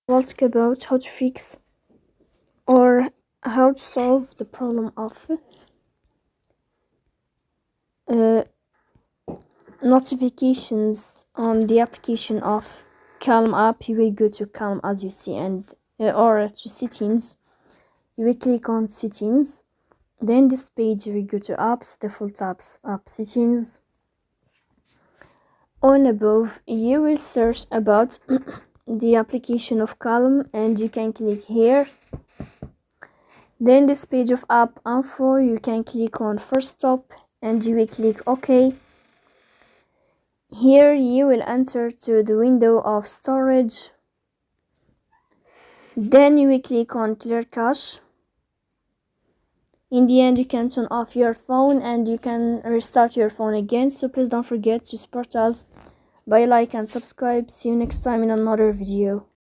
We'll talk about how to fix or how to solve the problem of notifications on the application of Calm app. You will go to Calm, as you see, and or to settings. You will click on settings. Then this page you will go to apps, default apps, app settings. On above you will search about the application of Calm and you can click here. Then this page of app info, you can click on first stop and you will click OK. Here you will enter to the window of storage. Then you will click on clear cache. In the end, you can turn off your phone and you can restart your phone again. So please don't forget to support us by like and subscribe. See you next time in another video.